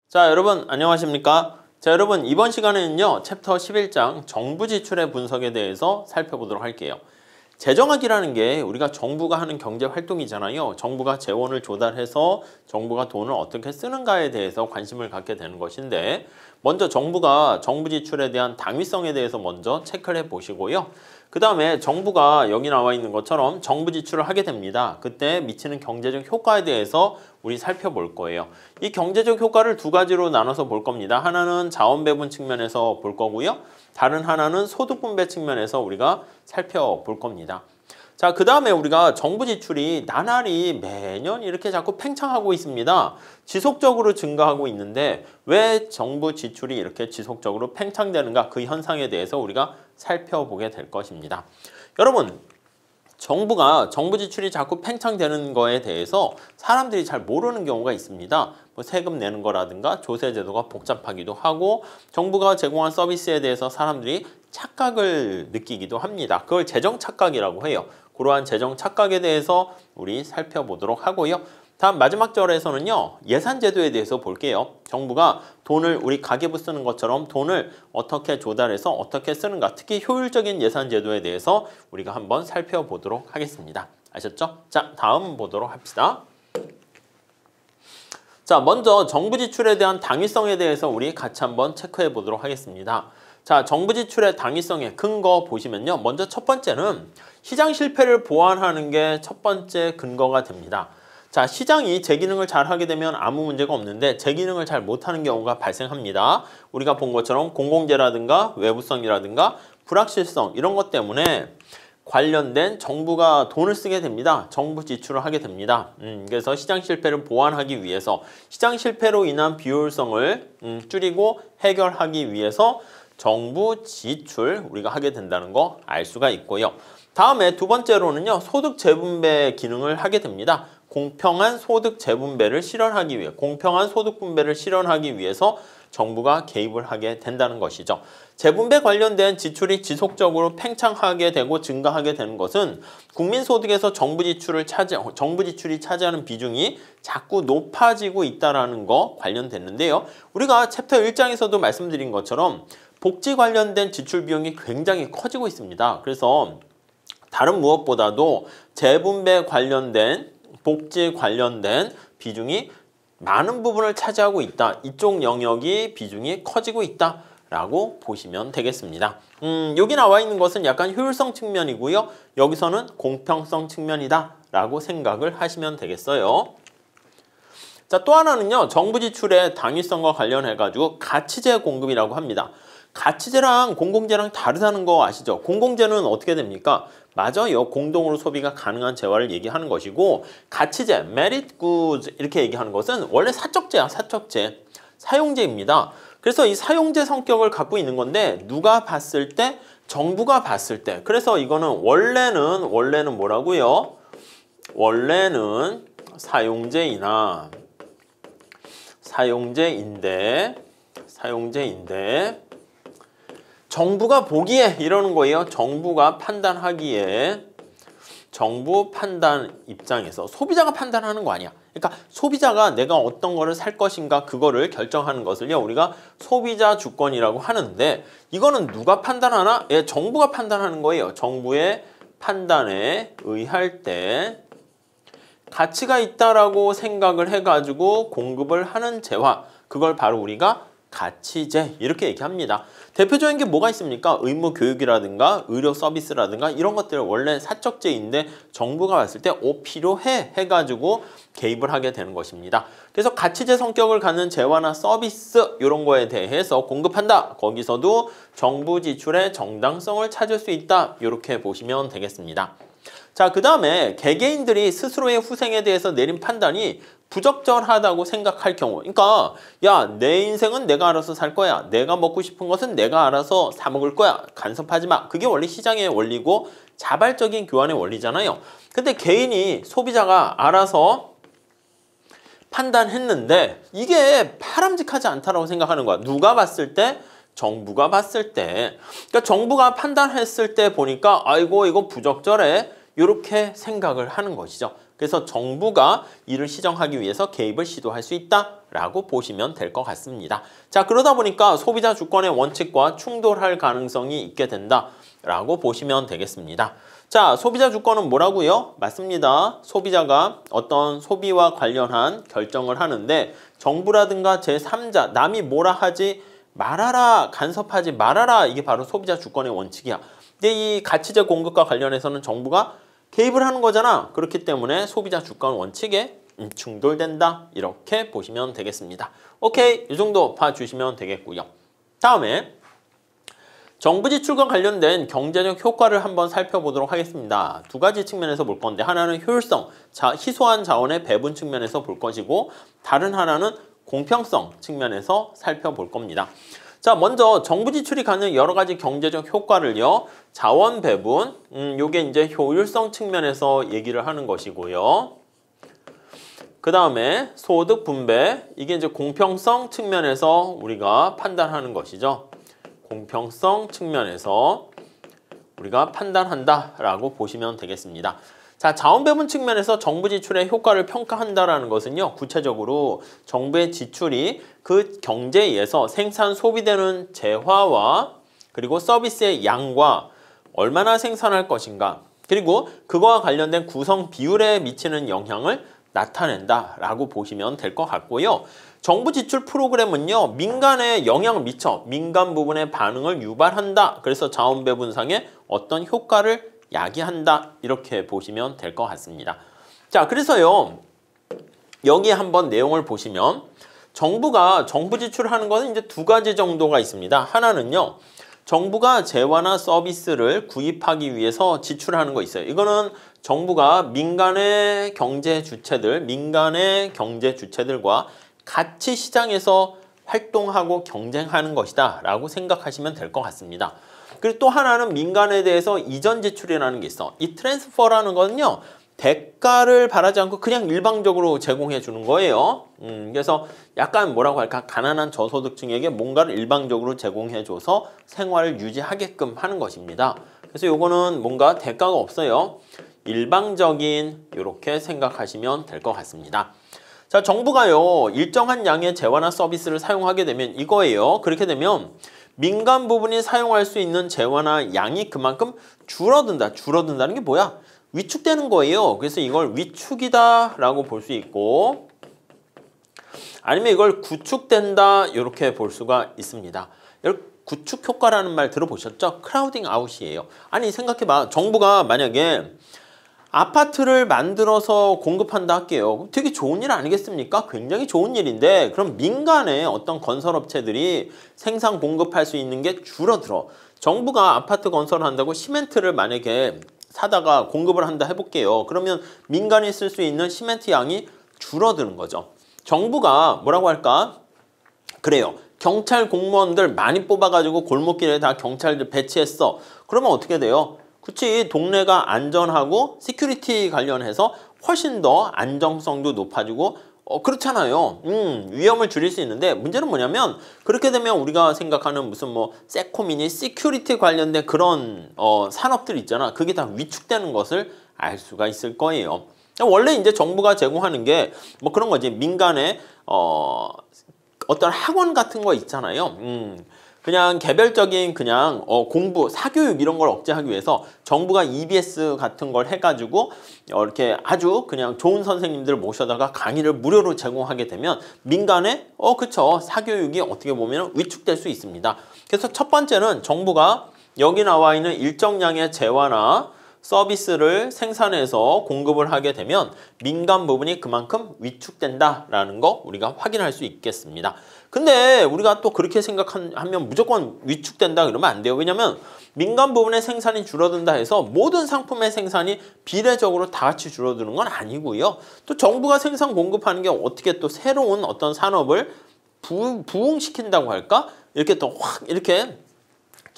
자, 여러분 안녕하십니까? 자, 여러분 이번 시간에는요. 챕터 11장 정부 지출의 분석에 대해서 살펴보도록 할게요. 재정학이라는 게 우리가 정부가 하는 경제 활동이잖아요. 정부가 재원을 조달해서 정부가 돈을 어떻게 쓰는가에 대해서 관심을 갖게 되는 것인데 먼저 정부가 정부 지출에 대한 당위성에 대해서 먼저 체크를 해 보시고요. 그 다음에 정부가 여기 나와 있는 것처럼 정부 지출을 하게 됩니다. 그때 미치는 경제적 효과에 대해서 우리 살펴볼 거예요. 이 경제적 효과를 두 가지로 나눠서 볼 겁니다. 하나는 자원 배분 측면에서 볼 거고요. 다른 하나는 소득 분배 측면에서 우리가 살펴볼 겁니다. 자, 그 다음에 우리가 정부 지출이 나날이 매년 이렇게 자꾸 팽창하고 있습니다. 지속적으로 증가하고 있는데 왜 정부 지출이 이렇게 지속적으로 팽창되는가, 그 현상에 대해서 우리가 살펴보게 될 것입니다. 여러분, 정부가 정부 지출이 자꾸 팽창되는 거에 대해서 사람들이 잘 모르는 경우가 있습니다. 뭐 세금 내는 거라든가 조세 제도가 복잡하기도 하고 정부가 제공한 서비스에 대해서 사람들이 착각을 느끼기도 합니다. 그걸 재정 착각이라고 해요. 그러한 재정 착각에 대해서 우리 살펴보도록 하고요. 다음 마지막 절에서는요. 예산 제도에 대해서 볼게요. 정부가 돈을 우리 가계부 쓰는 것처럼 돈을 어떻게 조달해서 어떻게 쓰는가, 특히 효율적인 예산 제도에 대해서 우리가 한번 살펴보도록 하겠습니다. 아셨죠? 자, 다음 보도록 합시다. 자, 먼저 정부 지출에 대한 당위성에 대해서 우리 같이 한번 체크해 보도록 하겠습니다. 자, 정부 지출의 당위성의 근거 보시면요. 먼저 첫 번째는 시장 실패를 보완하는 게 첫 번째 근거가 됩니다. 자, 시장이 제 기능을 잘 하게 되면 아무 문제가 없는데 제 기능을 잘 못하는 경우가 발생합니다. 우리가 본 것처럼 공공재라든가 외부성이라든가 불확실성 이런 것 때문에 관련된 정부가 돈을 쓰게 됩니다. 정부 지출을 하게 됩니다. 그래서 시장 실패를 보완하기 위해서 시장 실패로 인한 비효율성을 줄이고 해결하기 위해서 정부 지출 우리가 하게 된다는 거 알 수가 있고요. 다음에 두 번째로는요. 소득 재분배 기능을 하게 됩니다. 공평한 소득 재분배를 실현하기 위해, 공평한 소득 분배를 실현하기 위해서 정부가 개입을 하게 된다는 것이죠. 재분배 관련된 지출이 지속적으로 팽창하게 되고 증가하게 되는 것은 국민소득에서 정부 지출이 차지하는 비중이 자꾸 높아지고 있다는 거 관련됐는데요. 우리가 챕터 1장에서도 말씀드린 것처럼 복지 관련된 지출 비용이 굉장히 커지고 있습니다. 그래서 다른 무엇보다도 재분배 관련된 복지 관련된 비중이 많은 부분을 차지하고 있다. 이쪽 영역이 비중이 커지고 있다라고 보시면 되겠습니다. 여기 나와 있는 것은 약간 효율성 측면이고요. 여기서는 공평성 측면이다라고 생각을 하시면 되겠어요. 자, 또 하나는요. 정부 지출의 당위성과 관련해가지고 가치재 공급이라고 합니다. 가치재랑 공공재랑 다르다는 거 아시죠? 공공재는 어떻게 됩니까? 맞아요. 공동으로 소비가 가능한 재화를 얘기하는 것이고 가치재, merit goods 이렇게 얘기하는 것은 원래 사적재야, 사적재. 사용재입니다. 그래서 이 사용재 성격을 갖고 있는 건데 누가 봤을 때? 정부가 봤을 때. 그래서 이거는 원래는 뭐라고요? 원래는 사용재인데 정부가 보기에 이러는 거예요. 정부가 판단하기에 정부 판단 입장에서 소비자가 판단하는 거 아니야. 그러니까 소비자가 내가 어떤 거를 살 것인가 그거를 결정하는 것을요. 우리가 소비자 주권이라고 하는데 이거는 누가 판단하나? 예, 정부가 판단하는 거예요. 정부의 판단에 의할 때 가치가 있다라고 생각을 해가지고 공급을 하는 재화, 그걸 바로 우리가 가치재 이렇게 얘기합니다. 대표적인 게 뭐가 있습니까? 의무 교육이라든가 의료 서비스라든가 이런 것들 원래 사적재인데 정부가 봤을 때 필요해 해가지고 개입을 하게 되는 것입니다. 그래서 가치재 성격을 갖는 재화나 서비스 이런 거에 대해서 공급한다. 거기서도 정부 지출의 정당성을 찾을 수 있다. 이렇게 보시면 되겠습니다. 자, 그 다음에 개개인들이 스스로의 후생에 대해서 내린 판단이 부적절하다고 생각할 경우, 그러니까 야, 내 인생은 내가 알아서 살 거야. 내가 먹고 싶은 것은 내가 알아서 사 먹을 거야. 간섭하지 마. 그게 원래 시장의 원리고 자발적인 교환의 원리잖아요. 근데 개인이, 소비자가 알아서 판단했는데 이게 바람직하지 않다라고 생각하는 거야. 누가 봤을 때? 정부가 봤을 때. 그러니까 정부가 판단했을 때 보니까 아이고 이거 부적절해. 이렇게 생각을 하는 것이죠. 그래서 정부가 이를 시정하기 위해서 개입을 시도할 수 있다라고 보시면 될 것 같습니다. 자, 그러다 보니까 소비자 주권의 원칙과 충돌할 가능성이 있게 된다라고 보시면 되겠습니다. 자, 소비자 주권은 뭐라고요? 맞습니다. 소비자가 어떤 소비와 관련한 결정을 하는데 정부라든가 제3자, 남이 뭐라 하지 말아라, 간섭하지 말아라, 이게 바로 소비자 주권의 원칙이야. 근데 이 가치재 공급과 관련해서는 정부가 개입을 하는 거잖아. 그렇기 때문에 소비자 주권 원칙에 충돌된다. 이렇게 보시면 되겠습니다. 오케이, 이 정도 봐주시면 되겠고요. 다음에 정부 지출과 관련된 경제적 효과를 한번 살펴보도록 하겠습니다. 두 가지 측면에서 볼 건데 하나는 효율성, 희소한 자원의 배분 측면에서 볼 것이고 다른 하나는 공평성 측면에서 살펴볼 겁니다. 자, 먼저 정부 지출이 갖는 여러 가지 경제적 효과를요. 자원 배분, 요게 이제 효율성 측면에서 얘기를 하는 것이고요. 그 다음에 소득 분배, 이게 이제 공평성 측면에서 우리가 판단하는 것이죠. 공평성 측면에서 우리가 판단한다라고 보시면 되겠습니다. 자, 자원 배분 측면에서 정부 지출의 효과를 평가한다라는 것은요. 구체적으로 정부의 지출이 그 경제에 의해서 생산 소비되는 재화와 그리고 서비스의 양과 얼마나 생산할 것인가 그리고 그거와 관련된 구성 비율에 미치는 영향을 나타낸다라고 보시면 될 것 같고요. 정부 지출 프로그램은요. 민간에 영향을 미쳐 민간 부분의 반응을 유발한다. 그래서 자원 배분상에 어떤 효과를 야기한다. 이렇게 보시면 될 것 같습니다. 자, 그래서요. 여기에 한번 내용을 보시면 정부가 정부 지출하는 것은 이제 두 가지 정도가 있습니다. 하나는요. 정부가 재화나 서비스를 구입하기 위해서 지출하는 거 있어요. 이거는 정부가 민간의 경제 주체들과 같이 시장에서 활동하고 경쟁하는 것이다 라고 생각하시면 될 것 같습니다. 그리고 또 하나는 민간에 대해서 이전 지출이라는 게 있어. 이 트랜스퍼라는 거는요. 대가를 바라지 않고 그냥 일방적으로 제공해 주는 거예요. 그래서 약간 뭐라고 할까? 가난한 저소득층에게 뭔가를 일방적으로 제공해 줘서 생활을 유지하게끔 하는 것입니다. 그래서 요거는 뭔가 대가가 없어요. 일방적인 이렇게 생각하시면 될 것 같습니다. 자, 정부가요. 일정한 양의 재화나 서비스를 사용하게 되면 이거예요. 그렇게 되면 민간 부분이 사용할 수 있는 재화나 양이 그만큼 줄어든다. 줄어든다는 게 뭐야? 위축되는 거예요. 그래서 이걸 위축이다 라고 볼 수 있고 아니면 이걸 구축된다 이렇게 볼 수가 있습니다. 구축 효과라는 말 들어보셨죠? 크라우딩 아웃이에요. 아니 생각해봐. 정부가 만약에 아파트를 만들어서 공급한다 할게요. 되게 좋은 일 아니겠습니까? 굉장히 좋은 일인데 그럼 민간의 어떤 건설업체들이 생산 공급할 수 있는 게 줄어들어. 정부가 아파트 건설한다고 시멘트를 만약에 사다가 공급을 한다 해볼게요. 그러면 민간이 쓸 수 있는 시멘트 양이 줄어드는 거죠. 정부가 뭐라고 할까? 그래요. 경찰 공무원들 많이 뽑아가지고 골목길에 다 경찰들 배치했어. 그러면 어떻게 돼요? 그치, 동네가 안전하고 시큐리티 관련해서 훨씬 더 안정성도 높아지고 그렇잖아요. 위험을 줄일 수 있는데 문제는 뭐냐면 그렇게 되면 우리가 생각하는 무슨 뭐 세코미니 시큐리티 관련된 그런 산업들 있잖아. 그게 다 위축되는 것을 알 수가 있을 거예요. 원래 이제 정부가 제공하는 게 뭐 그런 거지. 민간의 어떤 학원 같은 거 있잖아요. 그냥 개별적인 그냥 공부, 사교육 이런 걸 억제하기 위해서 정부가 EBS 같은 걸 해가지고 이렇게 아주 그냥 좋은 선생님들 모셔다가 강의를 무료로 제공하게 되면 민간의 그쵸 사교육이 어떻게 보면 위축될 수 있습니다. 그래서 첫 번째는 정부가 여기 나와 있는 일정량의 재화나 서비스를 생산해서 공급을 하게 되면 민간 부분이 그만큼 위축된다라는 거 우리가 확인할 수 있겠습니다. 근데 우리가 또 그렇게 생각하면 무조건 위축된다 그러면 안 돼요. 왜냐면 민간 부분의 생산이 줄어든다 해서 모든 상품의 생산이 비례적으로 다 같이 줄어드는 건 아니고요. 또 정부가 생산 공급하는 게 어떻게 또 새로운 어떤 산업을 부흥시킨다고 할까? 이렇게 또 확 이렇게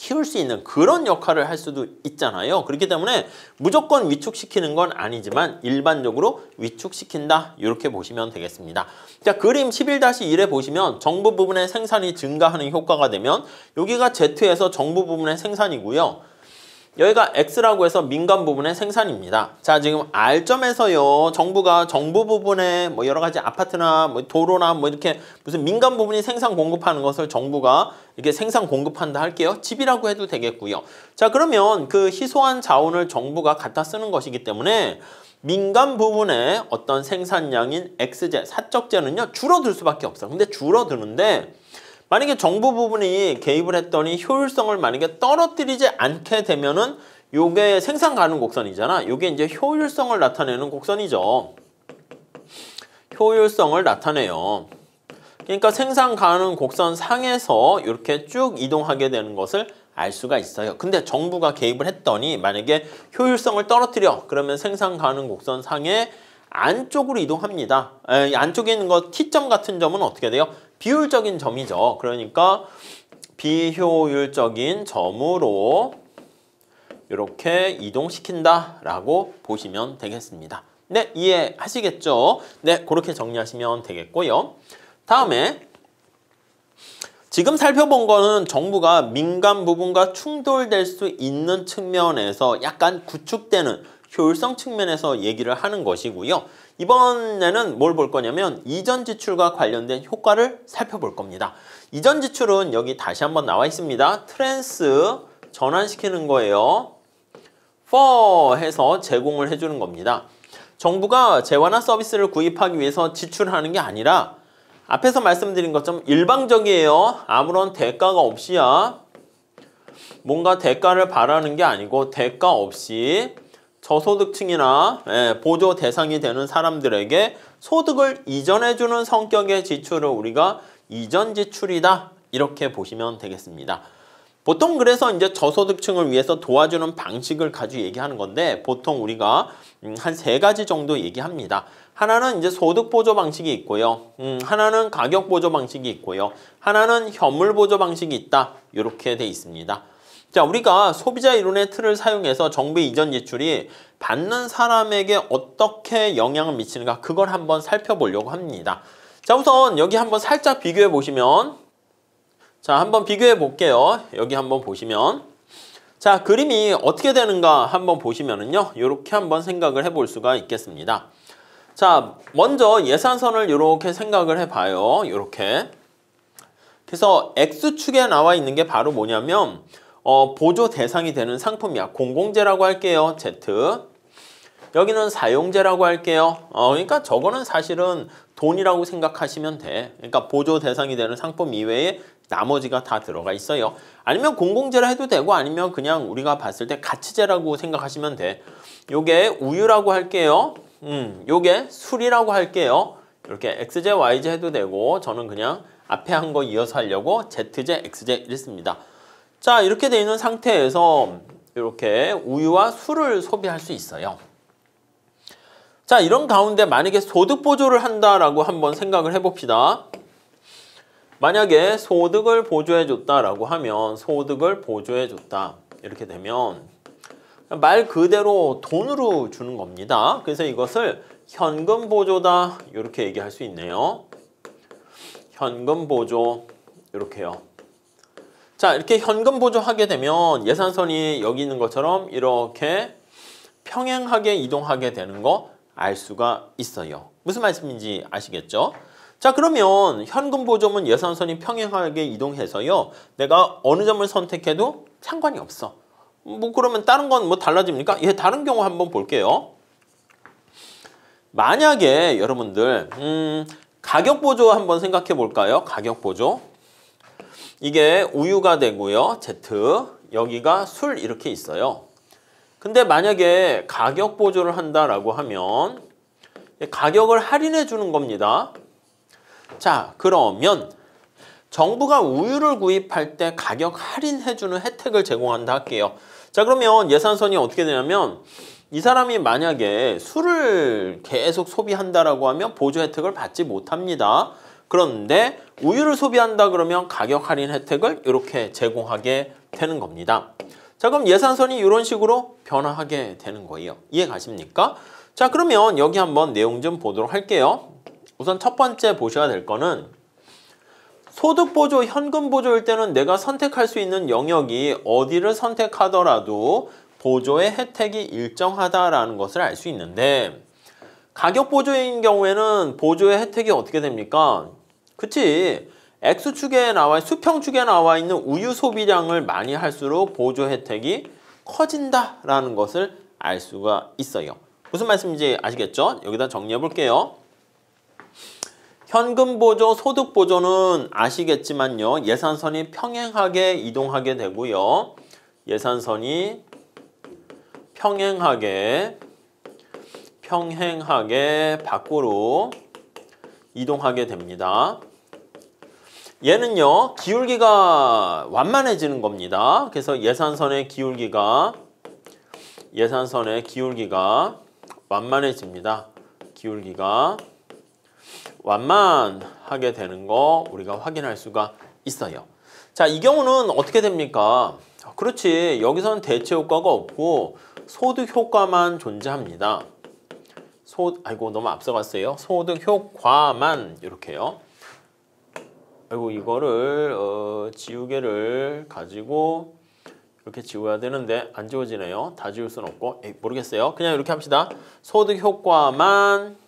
키울 수 있는 그런 역할을 할 수도 있잖아요. 그렇기 때문에 무조건 위축시키는 건 아니지만 일반적으로 위축시킨다 이렇게 보시면 되겠습니다. 자, 그림 11-1에 보시면 정부 부분의 생산이 증가하는 효과가 되면 여기가 Z에서 정부 부분의 생산이고요. 여기가 X라고 해서 민간 부분의 생산입니다. 자, 지금 R점에서요. 정부가 정부 부분에 뭐 여러 가지 아파트나 뭐 도로나 뭐 이렇게 무슨 민간 부분이 생산 공급하는 것을 정부가 이렇게 생산 공급한다 할게요. 집이라고 해도 되겠고요. 자, 그러면 그 희소한 자원을 정부가 갖다 쓰는 것이기 때문에 민간 부분의 어떤 생산량인 X제, 사적제는요. 줄어들 수밖에 없어요. 근데 줄어드는데 만약에 정부 부분이 개입을 했더니 효율성을 만약에 떨어뜨리지 않게 되면은 요게 생산 가능 곡선이잖아. 요게 이제 효율성을 나타내는 곡선이죠. 효율성을 나타내요. 그러니까 생산 가능 곡선 상에서 이렇게 쭉 이동하게 되는 것을 알 수가 있어요. 근데 정부가 개입을 했더니 만약에 효율성을 떨어뜨려. 그러면 생산 가능 곡선 상에 안쪽으로 이동합니다. 안쪽에 있는 거 T점 같은 점은 어떻게 돼요? 비효율적인 점이죠. 그러니까 비효율적인 점으로 이렇게 이동시킨다라고 보시면 되겠습니다. 네, 이해하시겠죠? 네, 그렇게 정리하시면 되겠고요. 다음에 지금 살펴본 거는 정부가 민간 부분과 충돌될 수 있는 측면에서 약간 구축되는 효율성 측면에서 얘기를 하는 것이고요. 이번에는 뭘 볼 거냐면 이전 지출과 관련된 효과를 살펴볼 겁니다. 이전 지출은 여기 다시 한번 나와 있습니다. 트랜스 전환시키는 거예요. for 해서 제공을 해주는 겁니다. 정부가 재화나 서비스를 구입하기 위해서 지출하는 게 아니라 앞에서 말씀드린 것처럼 일방적이에요. 아무런 대가가 없이야. 뭔가 대가를 바라는 게 아니고 대가 없이 저소득층이나 보조 대상이 되는 사람들에게 소득을 이전해주는 성격의 지출을 우리가 이전 지출이다. 이렇게 보시면 되겠습니다. 보통 그래서 이제 저소득층을 위해서 도와주는 방식을 가지고 얘기하는 건데 보통 우리가 한 3가지 정도 얘기합니다. 하나는 이제 소득 보조 방식이 있고요. 하나는 가격 보조 방식이 있고요. 하나는 현물 보조 방식이 있다. 이렇게 돼 있습니다. 자, 우리가 소비자 이론의 틀을 사용해서 정부 이전 지출이 받는 사람에게 어떻게 영향을 미치는가 그걸 한번 살펴보려고 합니다. 자, 우선 여기 한번 살짝 비교해 보시면 자, 한번 비교해 볼게요. 여기 한번 보시면 자, 그림이 어떻게 되는가 한번 보시면은요. 이렇게 한번 생각을 해볼 수가 있겠습니다. 자, 먼저 예산선을 이렇게 생각을 해봐요. 이렇게. 그래서 X축에 나와 있는 게 바로 뭐냐면 보조 대상이 되는 상품이야. 공공재라고 할게요. Z. 여기는 사용재라고 할게요. 그러니까 저거는 사실은 돈이라고 생각하시면 돼. 그러니까 보조 대상이 되는 상품 이외에 나머지가 다 들어가 있어요. 아니면 공공재라 해도 되고 아니면 그냥 우리가 봤을 때 가치재라고 생각하시면 돼. 요게 우유라고 할게요. 요게 술이라고 할게요. 이렇게 X재, Y재 해도 되고 저는 그냥 앞에 한 거 이어서 하려고 Z재, X재 이랬습니다. 자, 이렇게 돼 있는 상태에서 이렇게 우유와 술을 소비할 수 있어요. 자, 이런 가운데 만약에 소득 보조를 한다라고 한번 생각을 해봅시다. 만약에 소득을 보조해줬다라고 하면 소득을 보조해줬다. 이렇게 되면 말 그대로 돈으로 주는 겁니다. 그래서 이것을 현금 보조다. 이렇게 얘기할 수 있네요. 현금 보조. 이렇게요. 자, 이렇게 현금 보조하게 되면 예산선이 여기 있는 것처럼 이렇게 평행하게 이동하게 되는 거 알 수가 있어요. 무슨 말씀인지 아시겠죠? 자, 그러면 현금 보조면 예산선이 평행하게 이동해서요. 내가 어느 점을 선택해도 상관이 없어. 뭐 그러면 다른 건 뭐 달라집니까? 예, 다른 경우 한번 볼게요. 만약에 여러분들 가격 보조 한번 생각해 볼까요? 가격 보조. 이게 우유가 되고요. Z. 여기가 술 이렇게 있어요. 근데 만약에 가격 보조를 한다라고 하면 가격을 할인해 주는 겁니다. 자, 그러면 정부가 우유를 구입할 때 가격 할인해 주는 혜택을 제공한다 할게요. 자, 그러면 예산선이 어떻게 되냐면 이 사람이 만약에 술을 계속 소비한다라고 하면 보조 혜택을 받지 못합니다. 그런데 우유를 소비한다 그러면 가격 할인 혜택을 이렇게 제공하게 되는 겁니다. 자, 그럼 예산선이 이런 식으로 변화하게 되는 거예요. 이해 가십니까? 자, 그러면 여기 한번 내용 좀 보도록 할게요. 우선 첫 번째 보셔야 될 거는 소득보조, 현금보조일 때는 내가 선택할 수 있는 영역이 어디를 선택하더라도 보조의 혜택이 일정하다라는 것을 알 수 있는데 가격보조인 경우에는 보조의 혜택이 어떻게 됩니까? 그치? X축에 수평축에 나와 있는 우유 소비량을 많이 할수록 보조 혜택이 커진다라는 것을 알 수가 있어요. 무슨 말씀인지 아시겠죠? 여기다 정리해 볼게요. 현금보조, 소득보조는 아시겠지만요. 예산선이 평행하게 이동하게 되고요. 예산선이 평행하게 밖으로 이동하게 됩니다. 얘는요. 기울기가 완만해지는 겁니다. 그래서 예산선의 기울기가 완만해집니다. 기울기가 완만하게 되는 거 우리가 확인할 수가 있어요. 자, 이 경우는 어떻게 됩니까? 그렇지. 여기서는 대체 효과가 없고 소득 효과만 존재합니다. 아이고 너무 앞서갔어요. 소득 효과만 이렇게요. 아이고 이거를 지우개를 가지고 이렇게 지워야 되는데 안 지워지네요. 다 지울 수는 없고 모르겠어요. 그냥 이렇게 합시다. 소득 효과만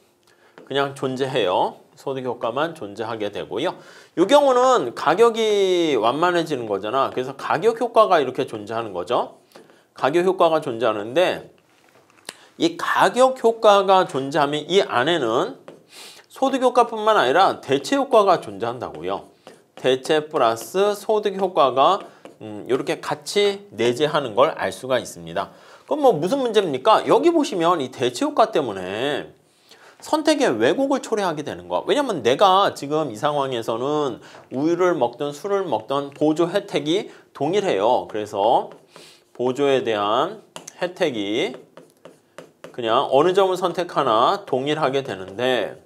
그냥 존재해요. 소득 효과만 존재하게 되고요. 이 경우는 가격이 완만해지는 거잖아. 그래서 가격 효과가 이렇게 존재하는 거죠. 가격 효과가 존재하는데 이 가격 효과가 존재하면 이 안에는 소득 효과뿐만 아니라 대체 효과가 존재한다고요. 대체 플러스 소득 효과가 이렇게 같이 내재하는 걸 알 수가 있습니다. 그럼 뭐 무슨 문제입니까? 여기 보시면 이 대체 효과 때문에 선택의 왜곡을 초래하게 되는 거야. 왜냐면 내가 지금 이 상황에서는 우유를 먹든 술을 먹든 보조 혜택이 동일해요. 그래서 보조에 대한 혜택이 그냥 어느 점을 선택하나 동일하게 되는데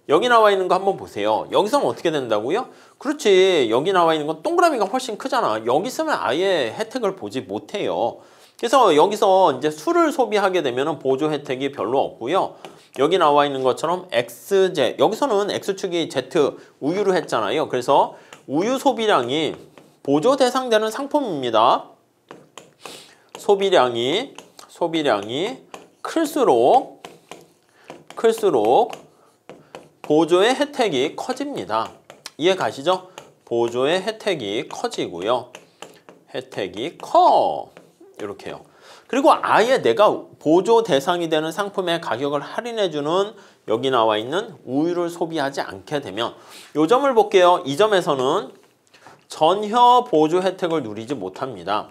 여기 나와 있는 거 한번 보세요. 여기서는 어떻게 된다고요? 그렇지. 여기 나와 있는 건 동그라미가 훨씬 크잖아. 여기 쓰면 아예 혜택을 보지 못해요. 그래서 여기서 이제 술을 소비하게 되면 보조 혜택이 별로 없고요. 여기 나와 있는 것처럼 XZ, 여기서는 X축이 Z 우유로 했잖아요. 그래서 우유 소비량이 보조 대상되는 상품입니다. 소비량이 클수록 보조의 혜택이 커집니다. 이해 가시죠? 보조의 혜택이 커지고요. 혜택이 커. 이렇게요. 그리고 아예 내가 보조 대상이 되는 상품의 가격을 할인해주는 여기 나와 있는 우유를 소비하지 않게 되면 이 점을 볼게요. 이 점에서는 전혀 보조 혜택을 누리지 못합니다.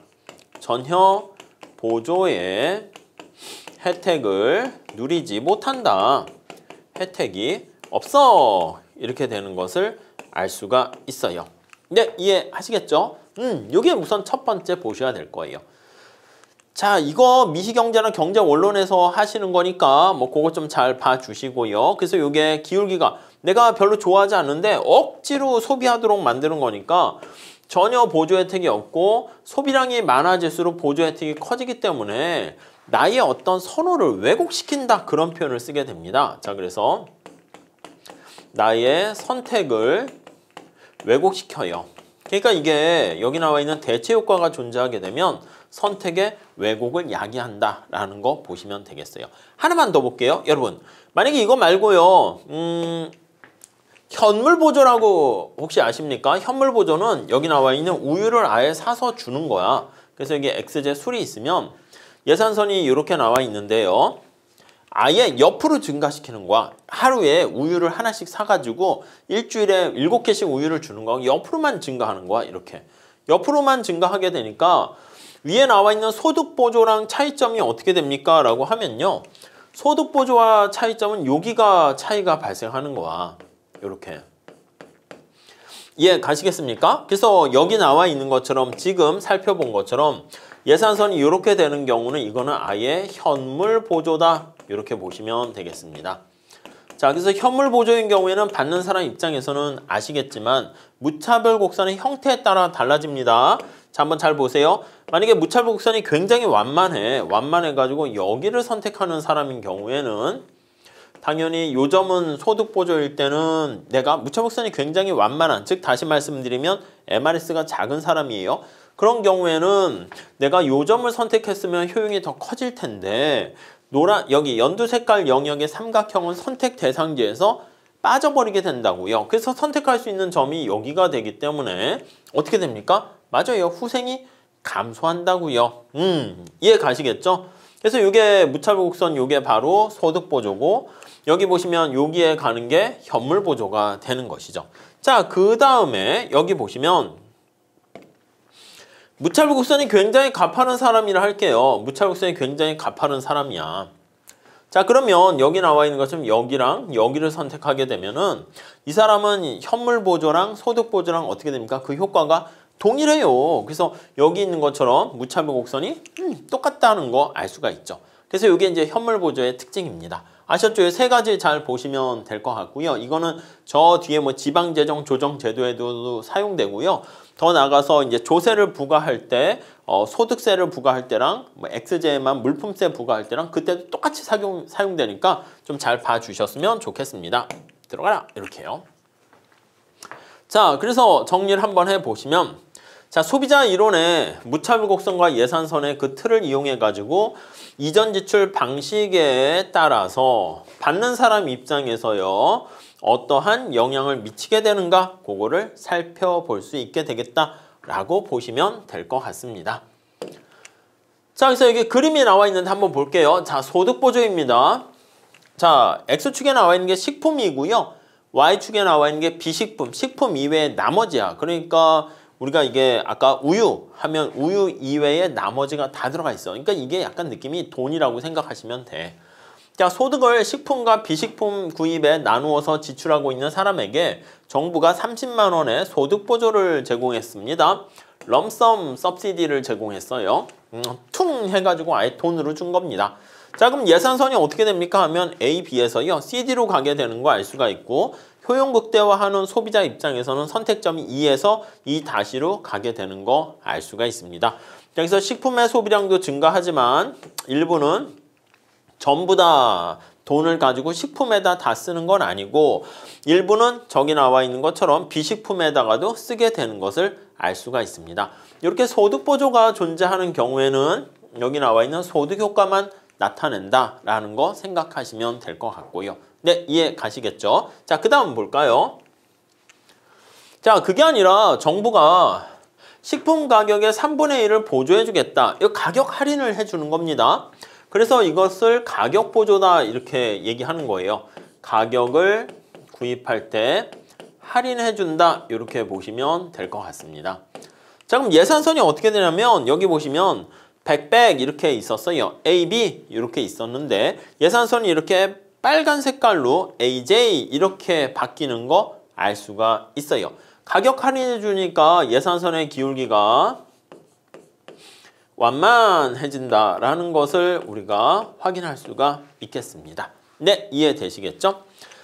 전혀 보조의 혜택을 누리지 못한다. 혜택이 없어. 이렇게 되는 것을 알 수가 있어요. 네, 이해하시겠죠? 이게 우선 첫 번째 보셔야 될 거예요. 자, 이거 미시경제나 경제원론에서 하시는 거니까 뭐 그거 좀 잘 봐주시고요. 그래서 이게 기울기가 내가 별로 좋아하지 않는데 억지로 소비하도록 만드는 거니까 전혀 보조 혜택이 없고 소비량이 많아질수록 보조 혜택이 커지기 때문에 나의 어떤 선호를 왜곡시킨다 그런 표현을 쓰게 됩니다. 자, 그래서 나의 선택을 왜곡시켜요. 그러니까 이게 여기 나와 있는 대체 효과가 존재하게 되면 선택의 왜곡을 야기한다라는 거 보시면 되겠어요. 하나만 더 볼게요. 여러분, 만약에 이거 말고요. 현물보조라고 혹시 아십니까? 현물보조는 여기 나와 있는 우유를 아예 사서 주는 거야. 그래서 이게 XZ 술이 있으면 예산선이 이렇게 나와 있는데요. 아예 옆으로 증가시키는 거야. 하루에 우유를 하나씩 사가지고 일주일에 7개씩 우유를 주는 거야. 옆으로만 증가하는 거야. 이렇게. 옆으로만 증가하게 되니까 위에 나와 있는 소득보조랑 차이점이 어떻게 됩니까? 라고 하면요. 소득보조와 차이점은 여기가 차이가 발생하는 거야. 이렇게. 이해 가시겠습니까? 그래서 여기 나와 있는 것처럼 지금 살펴본 것처럼 예산선이 이렇게 되는 경우는 이거는 아예 현물보조다. 이렇게 보시면 되겠습니다. 자, 그래서 현물보조인 경우에는 받는 사람 입장에서는 아시겠지만 무차별 곡선의 형태에 따라 달라집니다. 자, 한번 잘 보세요. 만약에 무차별 곡선이 굉장히 완만해가지고 여기를 선택하는 사람인 경우에는 당연히 요점은 소득보조일 때는 내가 무차복선이 굉장히 완만한, 즉 다시 말씀드리면 MRS가 작은 사람이에요. 그런 경우에는 내가 요점을 선택했으면 효용이 더 커질 텐데 여기 연두 색깔 영역의 삼각형은 선택 대상지에서 빠져버리게 된다고요. 그래서 선택할 수 있는 점이 여기가 되기 때문에 어떻게 됩니까? 맞아요. 후생이 감소한다고요. 이해 가시겠죠? 그래서 이게 무차별곡선 이게 바로 소득보조고 여기 보시면 여기에 가는 게 현물보조가 되는 것이죠. 자, 그 다음에 여기 보시면 무차별곡선이 굉장히 가파른 사람이라 할게요. 무차별곡선이 굉장히 가파른 사람이야. 자, 그러면 여기 나와 있는 것처럼 여기랑 여기를 선택하게 되면은 이 사람은 현물보조랑 소득보조랑 어떻게 됩니까? 그 효과가 동일해요. 그래서 여기 있는 것처럼 무차별곡선이 똑같다는 거 알 수가 있죠. 그래서 이게 이제 현물보조의 특징입니다. 아셨죠? 이 세 가지 잘 보시면 될 것 같고요. 이거는 저 뒤에 뭐 지방재정 조정 제도에도 사용되고요. 더 나가서 이제 조세를 부과할 때, 소득세를 부과할 때랑 뭐 X제에만 물품세 부과할 때랑 그때도 똑같이 사용되니까 좀 잘 봐주셨으면 좋겠습니다. 들어가라! 이렇게요. 자, 그래서 정리를 한번 해보시면 자, 소비자 이론의 무차별곡선과 예산선의 그 틀을 이용해 가지고 이전 지출 방식에 따라서 받는 사람 입장에서요 어떠한 영향을 미치게 되는가 그거를 살펴볼 수 있게 되겠다라고 보시면 될 것 같습니다. 자, 그래서 여기 그림이 나와 있는데 한번 볼게요. 자, 소득보조입니다. 자, X축에 나와 있는 게 식품이고요. Y축에 나와 있는 게 비식품, 식품 이외의 나머지야. 그러니까 우리가 이게 아까 우유 하면 우유 이외에 나머지가 다 들어가 있어. 그러니까 이게 약간 느낌이 돈이라고 생각하시면 돼. 자, 소득을 식품과 비식품 구입에 나누어서 지출하고 있는 사람에게 정부가 30만 원의 소득보조를 제공했습니다. 럼썸 서브시디를 제공했어요. 퉁 해가지고 아예 돈으로 준 겁니다. 자, 그럼 예산선이 어떻게 됩니까 하면 A, B에서요 CD로 가게 되는 거 알 수가 있고 효용 극대화하는 소비자 입장에서는 선택점이 2에서 2-로 가게 되는 거 알 수가 있습니다. 여기서 식품의 소비량도 증가하지만 일부는 전부 다 돈을 가지고 식품에다 다 쓰는 건 아니고 일부는 저기 나와 있는 것처럼 비식품에다가도 쓰게 되는 것을 알 수가 있습니다. 이렇게 소득보조가 존재하는 경우에는 여기 나와 있는 소득효과만 나타낸다라는 거 생각하시면 될 것 같고요. 네, 이해 가시겠죠? 자, 그 다음 볼까요? 자, 그게 아니라 정부가 식품 가격의 3분의 1을 보조해 주겠다. 이거 가격 할인을 해주는 겁니다. 그래서 이것을 가격 보조다 이렇게 얘기하는 거예요. 가격을 구입할 때 할인해 준다 이렇게 보시면 될 것 같습니다. 자, 그럼 예산선이 어떻게 되냐면 여기 보시면 100 이렇게 있었어요. A, B 이렇게 있었는데 예산선이 이렇게 빨간 색깔로 AJ 이렇게 바뀌는 거 알 수가 있어요. 가격 할인해 주니까 예산선의 기울기가 완만해진다라는 것을 우리가 확인할 수가 있겠습니다. 네, 이해되시겠죠?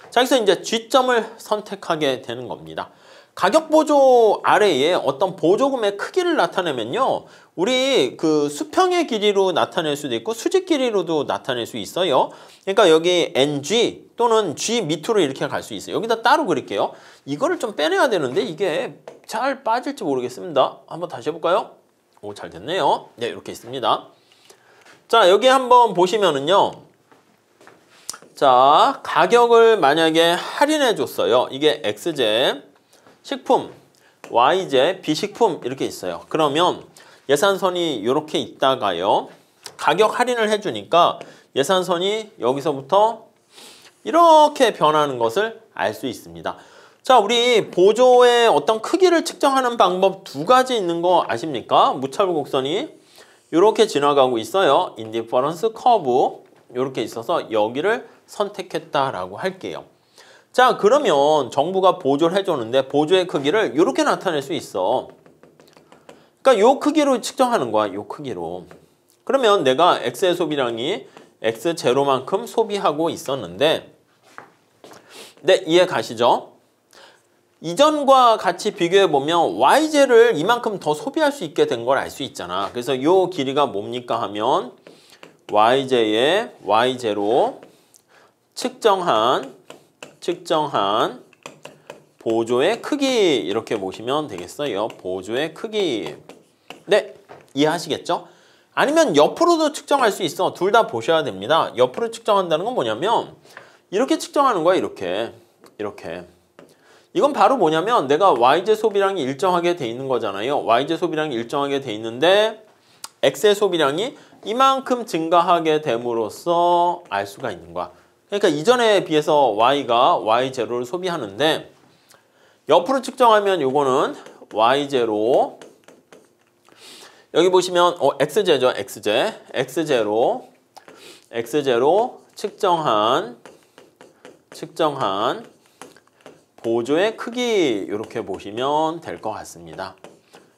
자, 여기서 이제 G점을 선택하게 되는 겁니다. 가격 보조 아래에 어떤 보조금의 크기를 나타내면요. 우리 그 수평의 길이로 나타낼 수도 있고 수직 길이로도 나타낼 수 있어요. 그러니까 여기 NG 또는 G 밑으로 이렇게 갈 수 있어요. 여기다 따로 그릴게요. 이거를 좀 빼내야 되는데 이게 잘 빠질지 모르겠습니다. 한번 다시 해볼까요? 오, 잘 됐네요. 네, 이렇게 있습니다. 자, 여기 한번 보시면은요. 자, 가격을 만약에 할인해 줬어요. 이게 X제 식품, Y제 비식품 이렇게 있어요. 그러면 예산선이 이렇게 있다가요. 가격 할인을 해주니까 예산선이 여기서부터 이렇게 변하는 것을 알 수 있습니다. 자, 우리 보조의 어떤 크기를 측정하는 방법 두 가지 있는 거 아십니까? 무차별곡선이 이렇게 지나가고 있어요. 인디퍼런스 커브 이렇게 있어서 여기를 선택했다라고 할게요. 자, 그러면 정부가 보조를 해줬는데 보조의 크기를 이렇게 나타낼 수 있어. 그러니까 요 크기로 측정하는 거야. 요 크기로. 그러면 내가 X의 소비량이 X0만큼 소비하고 있었는데 네, 이해 가시죠? 이전과 같이 비교해보면 Y제를 이만큼 더 소비할 수 있게 된 걸 알 수 있잖아. 그래서 요 길이가 뭡니까 하면 Y제의 Y제로 측정한 보조의 크기 이렇게 보시면 되겠어요. 보조의 크기. 네, 이해하시겠죠? 아니면 옆으로도 측정할 수 있어. 둘 다 보셔야 됩니다. 옆으로 측정한다는 건 뭐냐면 이렇게 측정하는 거야. 이렇게. 이건 바로 뭐냐면 내가 yj 소비량이 일정하게 돼 있는 거잖아요. yj 소비량이 일정하게 돼 있는데 x의 소비량이 이만큼 증가하게 됨으로써 알 수가 있는 거야. 그러니까 이전에 비해서 y가 y0를 소비하는데 옆으로 측정하면 요거는 y0 여기 보시면 x제죠. x제로 측정한 보조의 크기 이렇게 보시면 될 것 같습니다.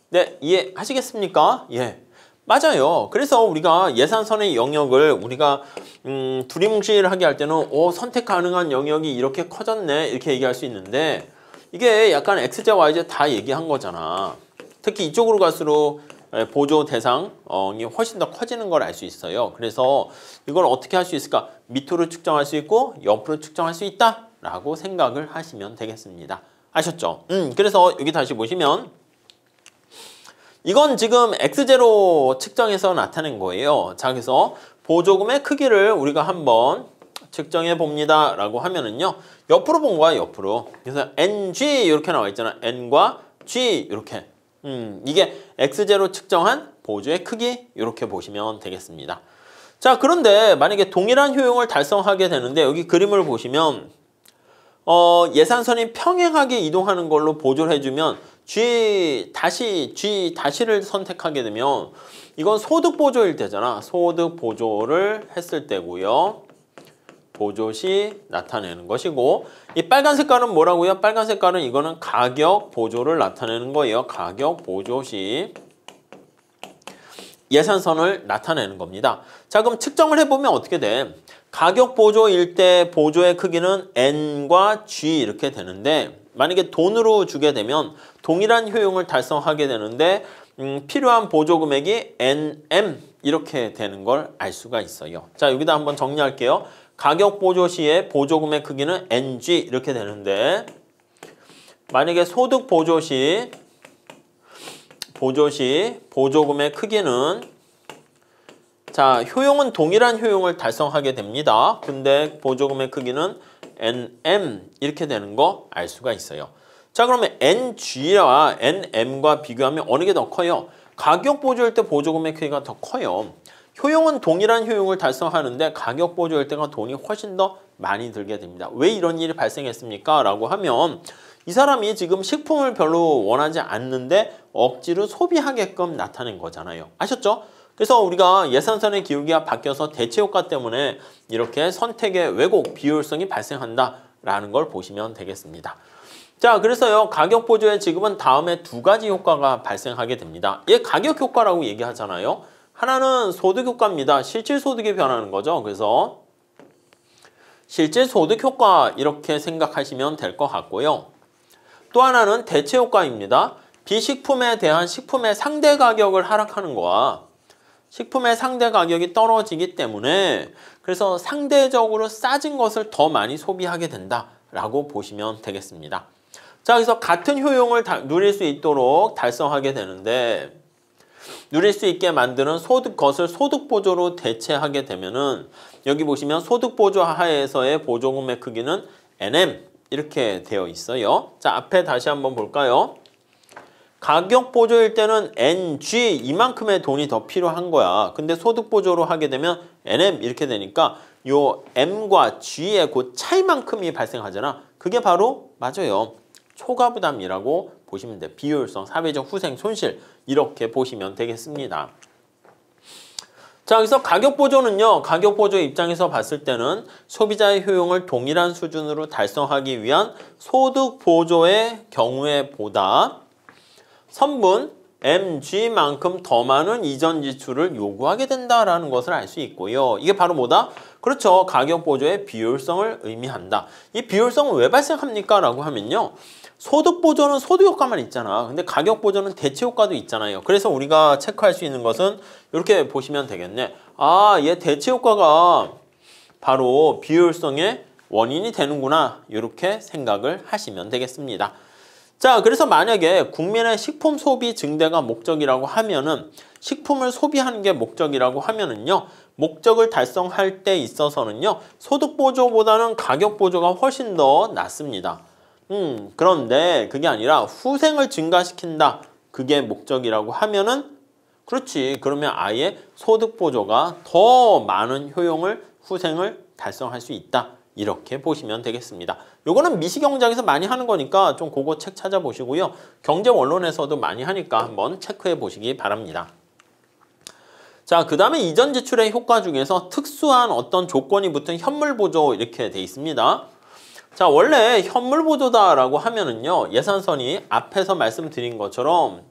네, 이해하시겠습니까? 예, 맞아요. 그래서 우리가 예산선의 영역을 우리가 두리뭉실하게 할 때는 선택 가능한 영역이 이렇게 커졌네 이렇게 얘기할 수 있는데 이게 약간 xj, yj 다 얘기한 거잖아. 특히 이쪽으로 갈수록 보조 대상이 훨씬 더 커지는 걸 알 수 있어요. 그래서 이걸 어떻게 할 수 있을까? 밑으로 측정할 수 있고 옆으로 측정할 수 있다 라고 생각을 하시면 되겠습니다. 아셨죠? 그래서 여기 다시 보시면 이건 지금 x제로 측정해서 나타낸 거예요. 자, 그래서 보조금의 크기를 우리가 한번 측정해 봅니다 라고 하면은요 옆으로 본 거야. 옆으로. 그래서 ng 이렇게 나와 있잖아. n과 g 이렇게 이게 x제로 측정한 보조의 크기 이렇게 보시면 되겠습니다. 자, 그런데 만약에 동일한 효용을 달성하게 되는데 여기 그림을 보시면 예산선이 평행하게 이동하는 걸로 보조를 해주면 G 다시를 선택하게 되면 이건 소득 보조일 때잖아. 소득 보조를 했을 때고요. 보조 시 나타내는 것이고 이 빨간 색깔은 뭐라고요? 빨간 색깔은 이거는 가격 보조를 나타내는 거예요. 가격 보조 시 예산선을 나타내는 겁니다. 자, 그럼 측정을 해보면 어떻게 돼? 가격 보조일 때 보조의 크기는 N과 G 이렇게 되는데 만약에 돈으로 주게 되면 동일한 효용을 달성하게 되는데 필요한 보조 금액이 NM 이렇게 되는 걸 알 수가 있어요. 자, 여기다 한번 정리할게요. 가격 보조 시에 보조 금액 크기는 NG 이렇게 되는데 만약에 소득 보조 시 보조 금액 크기는 자, 효용은 동일한 효용을 달성하게 됩니다. 근데 보조금의 크기는 NM 이렇게 되는 거 알 수가 있어요. 자, 그러면 NG와 NM과 비교하면 어느 게 더 커요? 가격 보조일 때 보조금의 크기가 더 커요. 효용은 동일한 효용을 달성하는데 가격 보조일 때가 돈이 훨씬 더 많이 들게 됩니다. 왜 이런 일이 발생했습니까? 라고 하면 이 사람이 지금 식품을 별로 원하지 않는데 억지로 소비하게끔 나타낸 거잖아요. 아셨죠? 그래서 우리가 예산선의 기울기가 바뀌어서 대체 효과 때문에 이렇게 선택의 왜곡, 비효율성이 발생한다라는 걸 보시면 되겠습니다. 자, 그래서요. 가격 보조에 지금은 다음에 두 가지 효과가 발생하게 됩니다. 얘 가격 효과라고 얘기하잖아요. 하나는 소득 효과입니다. 실질 소득이 변하는 거죠. 그래서 실질 소득 효과 이렇게 생각하시면 될 것 같고요. 또 하나는 대체 효과입니다. 비식품에 대한 식품의 상대 가격을 하락하는 거야. 식품의 상대 가격이 떨어지기 때문에 그래서 상대적으로 싸진 것을 더 많이 소비하게 된다라고 보시면 되겠습니다. 자, 그래서 같은 효용을 누릴 수 있도록 달성하게 되는데 누릴 수 있게 만드는 것을 소득 보조로 대체하게 되면은 여기 보시면 소득 보조 하에서의 보조금의 크기는 NM 이렇게 되어 있어요. 자, 앞에 다시 한번 볼까요? 가격 보조일 때는 NG 이만큼의 돈이 더 필요한 거야. 근데 소득 보조로 하게 되면 NM 이렇게 되니까 요 M과 G의 그 차이만큼이 발생하잖아. 그게 바로 맞아요. 초과 부담이라고 보시면 돼. 비효율성, 사회적 후생, 손실 이렇게 보시면 되겠습니다. 자, 그래서 가격 보조는요. 가격 보조 입장에서 봤을 때는 소비자의 효용을 동일한 수준으로 달성하기 위한 소득 보조의 경우에 보다 선분 MG만큼 더 많은 이전 지출을 요구하게 된다라는 것을 알 수 있고요. 이게 바로 뭐다? 그렇죠. 가격 보조의 비효율성을 의미한다. 이 비효율성은 왜 발생합니까? 라고 하면요. 소득 보조는 소득 효과만 있잖아. 근데 가격 보조는 대체 효과도 있잖아요. 그래서 우리가 체크할 수 있는 것은 이렇게 보시면 되겠네. 아, 얘 대체 효과가 바로 비효율성의 원인이 되는구나 이렇게 생각을 하시면 되겠습니다. 자, 그래서 만약에 국민의 식품 소비 증대가 목적이라고 하면은 식품을 소비하는 게 목적이라고 하면은요. 목적을 달성할 때 있어서는요. 소득 보조보다는 가격 보조가 훨씬 더 낫습니다. 그런데 그게 아니라 후생을 증가시킨다. 그게 목적이라고 하면은 그렇지. 그러면 아예 소득 보조가 더 많은 효용을 후생을 달성할 수 있다. 이렇게 보시면 되겠습니다. 요거는 미시경제학에서 많이 하는 거니까 좀 그거 책 찾아보시고요. 경제 원론에서도 많이 하니까 한번 체크해 보시기 바랍니다. 자, 그 다음에 이전 지출의 효과 중에서 특수한 어떤 조건이 붙은 현물 보조 이렇게 돼 있습니다. 자, 원래 현물 보조다라고 하면은요. 예산선이 앞에서 말씀드린 것처럼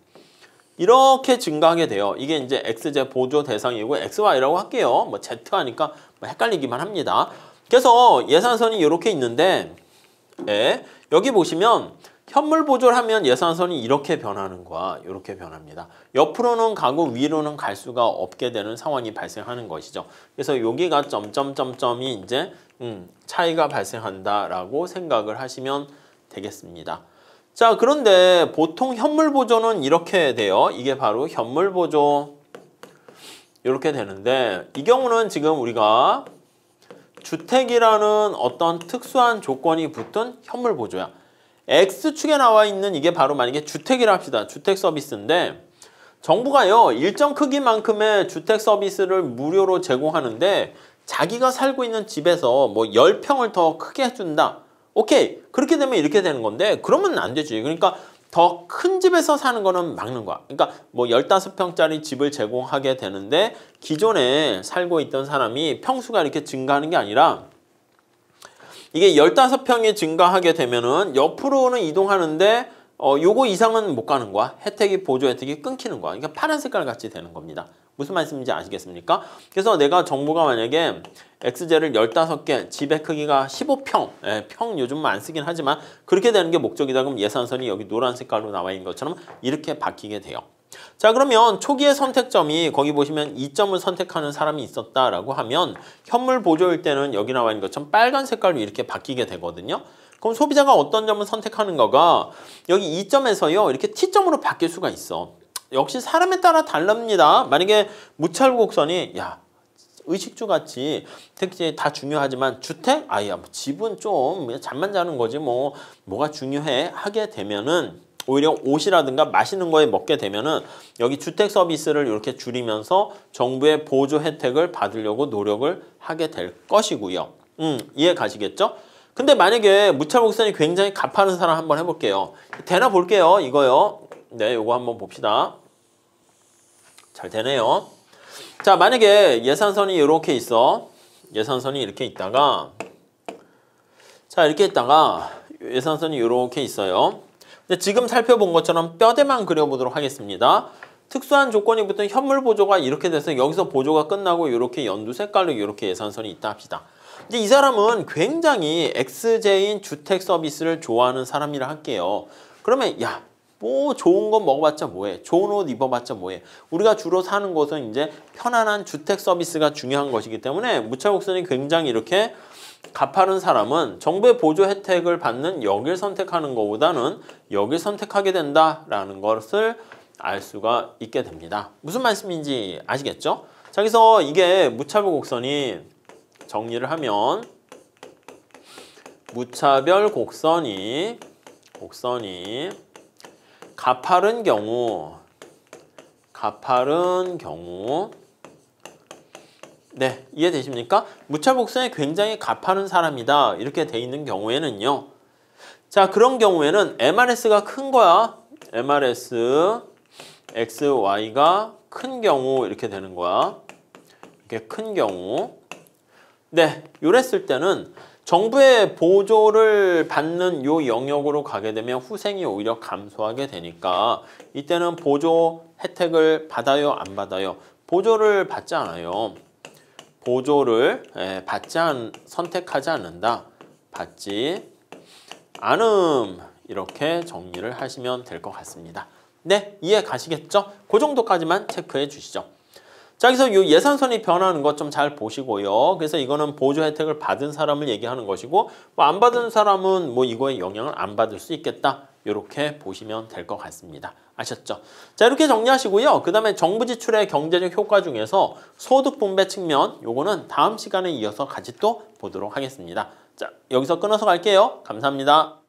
이렇게 증가하게 돼요. 이게 이제 X제 보조 대상이고 XY라고 할게요. 뭐 Z 하니까 뭐 헷갈리기만 합니다. 그래서 예산선이 이렇게 있는데 여기 보시면 현물 보조를 하면 예산선이 이렇게 변하는 거야. 이렇게 변합니다. 옆으로는 가고 위로는 갈 수가 없게 되는 상황이 발생하는 것이죠. 그래서 여기가 점점점점이 이제 차이가 발생한다라고 생각을 하시면 되겠습니다. 자, 그런데 보통 현물 보조는 이렇게 돼요. 이게 바로 현물 보조 이렇게 되는데 이 경우는 지금 우리가 주택이라는 어떤 특수한 조건이 붙은 현물 보조야. X축에 나와 있는 이게 바로 만약에 주택이라 합시다. 주택 서비스인데 정부가요. 일정 크기만큼의 주택 서비스를 무료로 제공하는데 자기가 살고 있는 집에서 뭐 10평을 더 크게 해준다. 오케이. 그렇게 되면 이렇게 되는 건데 그러면 안 되지. 그러니까 더 큰 집에서 사는 거는 막는 거야. 그러니까 뭐 15평짜리 집을 제공하게 되는데 기존에 살고 있던 사람이 평수가 이렇게 증가하는 게 아니라 이게 15평이 증가하게 되면은 옆으로는 이동하는데 요거 이상은 못 가는 거야. 혜택이 보조 혜택이 끊기는 거야. 그러니까 파란 색깔 같이 되는 겁니다. 무슨 말씀인지 아시겠습니까? 그래서 내가 정부가 만약에 X제를 15개, 집의 크기가 15평, 평 요즘은 안 쓰긴 하지만 그렇게 되는 게 목적이다. 그럼 예산선이 여기 노란 색깔로 나와 있는 것처럼 이렇게 바뀌게 돼요. 자, 그러면 초기의 선택점이 거기 보시면 2점을 선택하는 사람이 있었다라고 하면 현물 보조일 때는 여기 나와 있는 것처럼 빨간 색깔로 이렇게 바뀌게 되거든요. 그럼 소비자가 어떤 점을 선택하는 거가 여기 2점에서요. 이렇게 T점으로 바뀔 수가 있어. 역시 사람에 따라 다릅니다. 만약에 무찰부 곡선이 야 의식주 같이 특히 다 중요하지만 주택? 아야 뭐 집은 좀 잠만 자는 거지 뭐가 중요해 하게 되면은 오히려 옷이라든가 맛있는 거에 먹게 되면은 여기 주택 서비스를 이렇게 줄이면서 정부의 보조 혜택을 받으려고 노력을 하게 될 것이고요. 이해 가시겠죠? 근데 만약에 무찰부 곡선이 굉장히 가파른 사람 한번 해볼게요. 되나 볼게요. 이거요. 네, 요거 한번 봅시다. 잘 되네요. 자, 만약에 예산선이 이렇게 있어. 예산선이 이렇게 있다가 자, 이렇게 있다가 예산선이 이렇게 있어요. 근데 지금 살펴본 것처럼 뼈대만 그려보도록 하겠습니다. 특수한 조건이 붙은 현물 보조가 이렇게 돼서 여기서 보조가 끝나고 이렇게 연두 색깔로 이렇게 예산선이 있다 합시다. 이제 이 사람은 굉장히 X제인 주택 서비스를 좋아하는 사람이라 할게요. 그러면 야, 뭐 좋은 거 먹어봤자 뭐해? 좋은 옷 입어봤자 뭐해? 우리가 주로 사는 곳은 이제 편안한 주택 서비스가 중요한 것이기 때문에 무찰곡선이 굉장히 이렇게 가파른 사람은 정부의 보조 혜택을 받는 여길 선택하는 것보다는 여길 선택하게 된다라는 것을 알 수가 있게 됩니다. 무슨 말씀인지 아시겠죠? 자, 그래서 이게 무차별 곡선이 정리를 하면 무차별 곡선이 가파른 경우 네, 이해되십니까? 무차별 곡선이 굉장히 가파른 사람이다 이렇게 돼 있는 경우에는요. 자, 그런 경우에는 MRS가 큰 거야. MRS XY가 큰 경우 이렇게 되는 거야. 이렇게 큰 경우. 네, 요랬을 때는 정부의 보조를 받는 요 영역으로 가게 되면 후생이 오히려 감소하게 되니까 이때는 보조 혜택을 받아요, 안 받아요? 보조를 받지 않아요. 보조를 선택하지 않는다. 받지 않음. 이렇게 정리를 하시면 될 것 같습니다. 네, 이해 가시겠죠? 그 정도까지만 체크해 주시죠. 자, 그래서 이 예산선이 변하는 것 좀 잘 보시고요. 그래서 이거는 보조 혜택을 받은 사람을 얘기하는 것이고 뭐 안 받은 사람은 뭐 이거에 영향을 안 받을 수 있겠다. 이렇게 보시면 될 것 같습니다. 아셨죠? 자, 이렇게 정리하시고요. 그 다음에 정부 지출의 경제적 효과 중에서 소득 분배 측면 요거는 다음 시간에 이어서 같이 또 보도록 하겠습니다. 자, 여기서 끊어서 갈게요. 감사합니다.